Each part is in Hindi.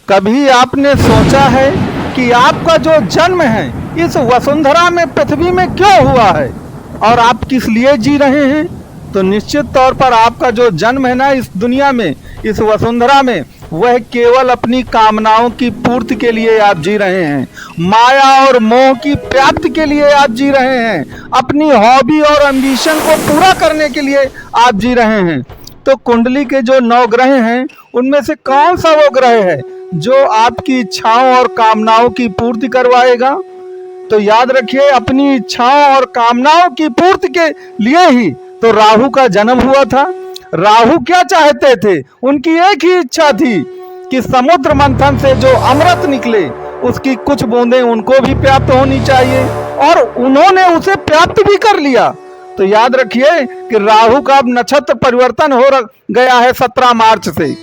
कभी आपने सोचा है कि आपका जो जन्म है इस वसुंधरा में, पृथ्वी में क्यों हुआ है और आप किस लिए जी रहे हैं? तो निश्चित तौर पर आपका जो जन्म है ना इस दुनिया में, इस वसुंधरा में, वह केवल अपनी कामनाओं की पूर्ति के लिए आप जी रहे हैं। माया और मोह की प्राप्ति के लिए आप जी रहे हैं। अपनी हॉबी और एम्बिशन को पूरा करने के लिए आप जी रहे हैं। तो कुंडली के जो 9 ग्रह हैं उनमें से कौन सा वो ग्रह है जो आपकी इच्छाओं और कामनाओं की पूर्ति करवाएगा? तो याद रखिए, अपनी इच्छाओं और कामनाओं की पूर्ति के लिए ही तो राहु का जन्म हुआ था। राहु क्या चाहते थे? उनकी एक ही इच्छा थी कि समुद्र मंथन से जो अमृत निकले उसकी कुछ बूंदें उनको भी प्राप्त होनी चाहिए, और उन्होंने उसे प्राप्त भी कर लिया। तो याद रखिए कि राहु का अब नक्षत्र परिवर्तन हो गया है 17 मार्च से,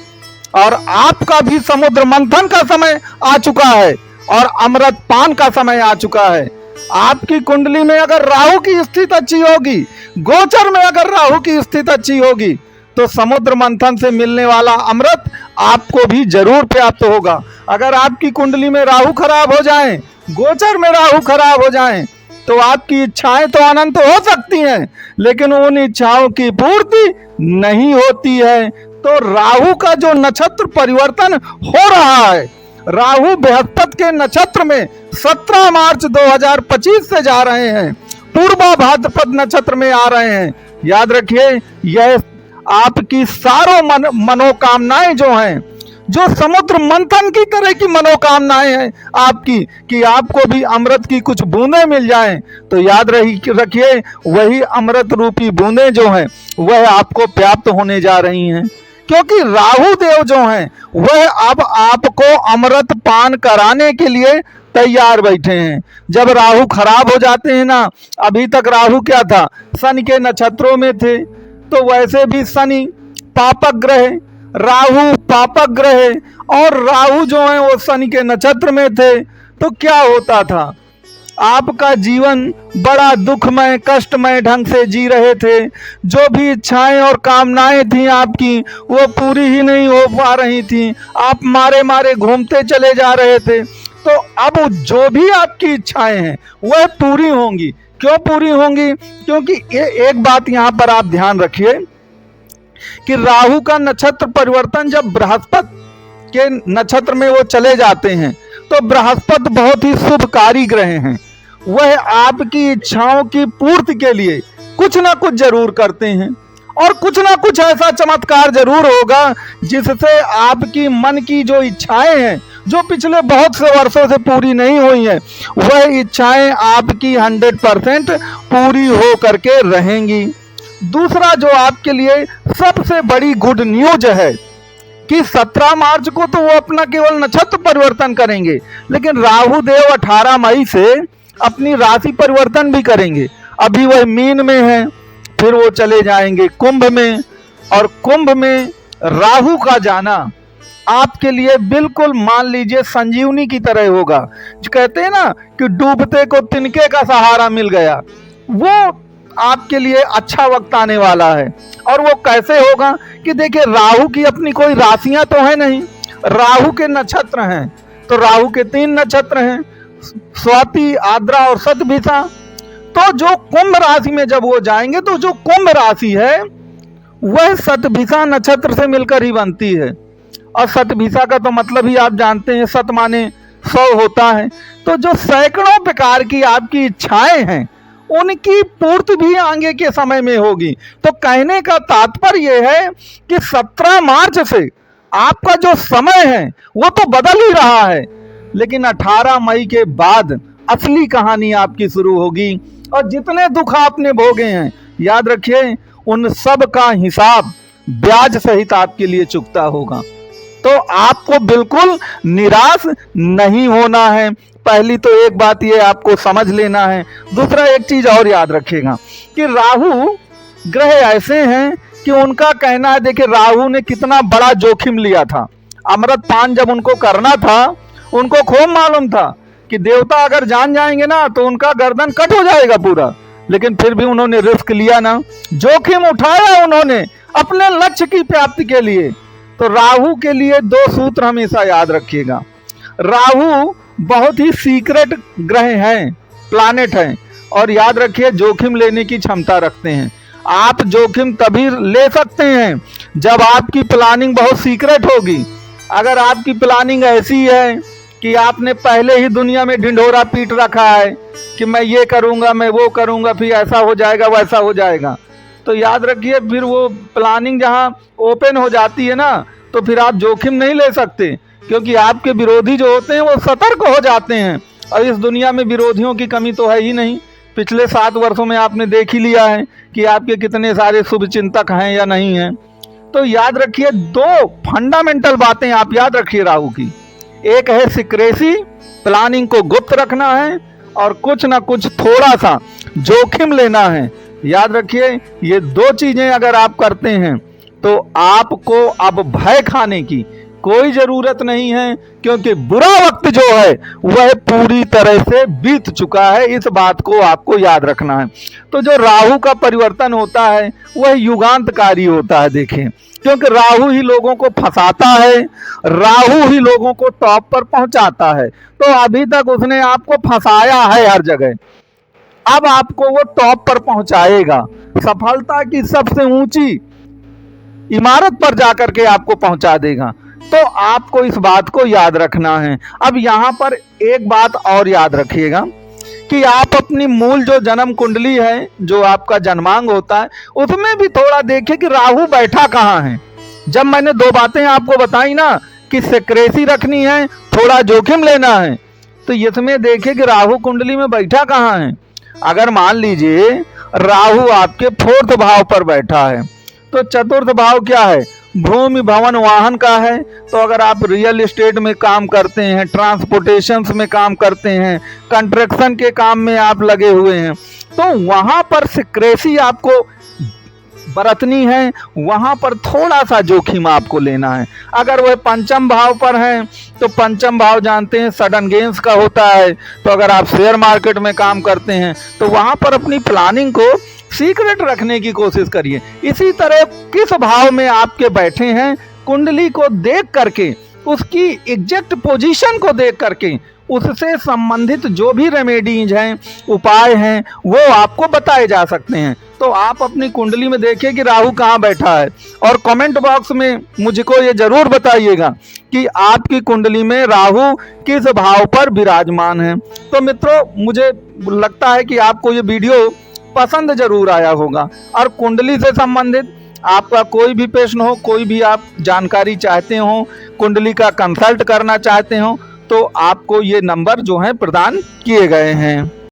और आपका भी समुद्र मंथन का समय आ चुका है और अमृत पान का समय आ चुका है। आपकी कुंडली में अगर राहु की स्थिति अच्छी होगी, गोचर में अगर राहु की स्थिति अच्छी होगी, तो समुद्र मंथन से मिलने वाला अमृत आपको भी जरूर प्राप्त होगा। अगर आपकी कुंडली में राहु खराब हो जाए, गोचर में राहु खराब हो जाए, तो आपकी इच्छाएं तो अनंत हो सकती हैं, लेकिन उन इच्छाओं की पूर्ति नहीं होती है। तो राहु का जो नक्षत्र परिवर्तन हो रहा है, राहु बृहस्पति के नक्षत्र में 17 मार्च 2025 से जा रहे हैं, पूर्वा भाद्रपद नक्षत्र में आ रहे हैं। याद रखिए, यह आपकी सारों मनोकामनाएं जो हैं, जो समुद्र मंथन की तरह की मनोकामनाएं हैं आपकी, कि आपको भी अमृत की कुछ बूंदें मिल जाएं, तो याद रखिए वही अमृत रूपी बूंदें जो हैं वह आपको प्राप्त होने जा रही हैं। क्योंकि राहु देव जो हैं वह अब आपको अमृत पान कराने के लिए तैयार बैठे हैं। जब राहु खराब हो जाते हैं ना, अभी तक राहु क्या था, शनि के नक्षत्रों में थे, तो वैसे भी शनि पापक ग्रह, राहु पापक ग्रह, और राहु जो है वो शनि के नक्षत्र में थे, तो क्या होता था, आपका जीवन बड़ा दुखमय कष्टमय ढंग से जी रहे थे। जो भी इच्छाएं और कामनाएं थी आपकी, वो पूरी ही नहीं हो पा रही थी। आप मारे मारे घूमते चले जा रहे थे। तो अब जो भी आपकी इच्छाएं हैं वह पूरी होंगी। क्यों पूरी होंगी? क्योंकि एक बात यहाँ पर आप ध्यान रखिए कि राहु का नक्षत्र परिवर्तन जब बृहस्पति के नक्षत्र में वो चले जाते हैं, तो बृहस्पति बहुत ही शुभकारी ग्रह हैं। वह आपकी इच्छाओं की पूर्ति के लिए कुछ ना कुछ जरूर करते हैं, और कुछ ना कुछ ऐसा चमत्कार जरूर होगा जिससे आपकी मन की जो इच्छाएं हैं, जो पिछले बहुत से वर्षों से पूरी नहीं हुई हैं, वह इच्छाएं आपकी 100% पूरी हो करके रहेंगी। दूसरा जो आपके लिए सबसे बड़ी गुड न्यूज है कि 17 मार्च को तो वो अपना केवल नक्षत्र परिवर्तन करेंगे, लेकिन राहु देव 18 मई से अपनी राशि परिवर्तन भी करेंगे। अभी वह मीन में है, फिर वो चले जाएंगे कुंभ में, और कुंभ में राहु का जाना आपके लिए बिल्कुल मान लीजिए संजीवनी की तरह होगा। जो कहते हैं ना कि डूबते को तिनके का सहारा मिल गया, वो आपके लिए अच्छा वक्त आने वाला है। और वो कैसे होगा कि देखिए, राहु की अपनी कोई राशियां तो है नहीं, राहु के नक्षत्र हैं, तो राहु के 3 नक्षत्र हैं, स्वाति, आद्रा और शतभिषा। तो जो कुंभ राशि में जब वो जाएंगे, तो जो कुंभ राशि है वह शतभिषा नक्षत्र से मिलकर ही बनती है। और शतभिषा का तो मतलब ही आप जानते हैं, शत माने 100 होता है। तो जो सैकड़ों प्रकार की आपकी इच्छाएं हैं उनकी पूर्ति भी आगे के समय में होगी। तो कहने का तात्पर्य यह है कि 17 मार्च से आपका जो समय है वो तो बदल ही रहा है, लेकिन 18 मई के बाद असली कहानी आपकी शुरू होगी। और जितने दुख आपने भोगे हैं, याद रखिए उन सब का हिसाब ब्याज सहित आपके लिए चुकता होगा। तो आपको बिल्कुल निराश नहीं होना है। पहली तो एक बात ये आपको समझ लेना है। दूसरा एक चीज और याद रखिएगा कि राहु ग्रह ऐसे हैं कि उनका कहना है, देखिए राहु ने कितना बड़ा जोखिम लिया था। अमृत पान जब उनको करना था, उनको खूब मालूम था कि देवता अगर जान जाएंगे ना तो उनका गर्दन कट हो जाएगा पूरा, लेकिन फिर भी उन्होंने रिस्क लिया ना, जोखिम उठाया उन्होंने अपने लक्ष्य की प्राप्ति के लिए। तो राहु के लिए 2 सूत्र हमेशा याद रखिएगा। राहु बहुत ही सीक्रेट ग्रह हैं, प्लैनेट हैं, और याद रखिए जोखिम लेने की क्षमता रखते हैं। आप जोखिम तभी ले सकते हैं जब आपकी प्लानिंग बहुत सीक्रेट होगी। अगर आपकी प्लानिंग ऐसी है कि आपने पहले ही दुनिया में ढिंढोरा पीट रखा है कि मैं ये करूँगा, मैं वो करूँगा, फिर ऐसा हो जाएगा, वैसा हो जाएगा, तो याद रखिए फिर वो प्लानिंग जहाँ ओपन हो जाती है ना, तो फिर आप जोखिम नहीं ले सकते, क्योंकि आपके विरोधी जो होते हैं वो सतर्क हो जाते हैं। और इस दुनिया में विरोधियों की कमी तो है ही नहीं। पिछले 7 वर्षों में आपने देख ही लिया है कि आपके कितने सारे शुभचिंतक हैं या नहीं हैं। तो याद रखिए 2 फंडामेंटल बातें आप याद रखिए राहु की। एक है सीक्रेसी, प्लानिंग को गुप्त रखना है, और कुछ ना कुछ थोड़ा सा जोखिम लेना है। याद रखिए ये 2 चीजें अगर आप करते हैं तो आपको अब भय खाने की कोई जरूरत नहीं है, क्योंकि बुरा वक्त जो है वह पूरी तरह से बीत चुका है। इस बात को आपको याद रखना है। तो जो राहु का परिवर्तन होता है वह युगांतकारी होता है, देखें, क्योंकि राहु ही लोगों को फंसाता है, राहु ही लोगों को टॉप पर पहुंचाता है। तो अभी तक उसने आपको फंसाया है हर जगह, अब आपको वो टॉप पर पहुंचाएगा, सफलता की सबसे ऊंची इमारत पर जाकर के आपको पहुंचा देगा। तो आपको इस बात को याद रखना है। अब यहां पर एक बात और याद रखिएगा कि आप अपनी मूल जो जन्म कुंडली है, जो आपका जन्मांग होता है, उसमें भी थोड़ा देखिए कि राहु बैठा कहाँ है। जब मैंने 2 बातें आपको बताई ना कि सिक्रेसी रखनी है, थोड़ा जोखिम लेना है, तो इसमें देखिए कि राहु कुंडली में बैठा कहाँ है। अगर मान लीजिए राहु आपके 4th भाव पर बैठा है, तो 4th भाव क्या है, भूमि भवन वाहन का है। तो अगर आप रियल एस्टेट में काम करते हैं, ट्रांसपोर्टेशन में काम करते हैं, कंस्ट्रक्शन के काम में आप लगे हुए हैं, तो वहां पर सिक्रेसी आपको बरतनी है, वहां पर थोड़ा सा जोखिम आपको लेना है। अगर वह 5th भाव पर हैं, तो 5th भाव जानते हैं सडन गेन्स का होता है। तो अगर आप शेयर मार्केट में काम करते हैं तो वहां पर अपनी प्लानिंग को सीक्रेट रखने की कोशिश करिए। इसी तरह किस भाव में आपके बैठे हैं, कुंडली को देख करके, उसकी एग्जैक्ट पोजीशन को देख करके, उससे संबंधित जो भी रेमेडीज हैं, उपाय हैं, वो आपको बताए जा सकते हैं। तो आप अपनी कुंडली में देखिए कि राहु कहाँ बैठा है, और कमेंट बॉक्स में मुझको ये जरूर बताइएगा कि आपकी कुंडली में राहु किस भाव पर विराजमान है। तो मित्रों, मुझे लगता है कि आपको ये वीडियो पसंद जरूर आया होगा, और कुंडली से संबंधित आपका कोई भी प्रश्न हो, कोई भी आप जानकारी चाहते हो, कुंडली का कंसल्ट करना चाहते हो, तो आपको ये नंबर जो है प्रदान किए गए हैं।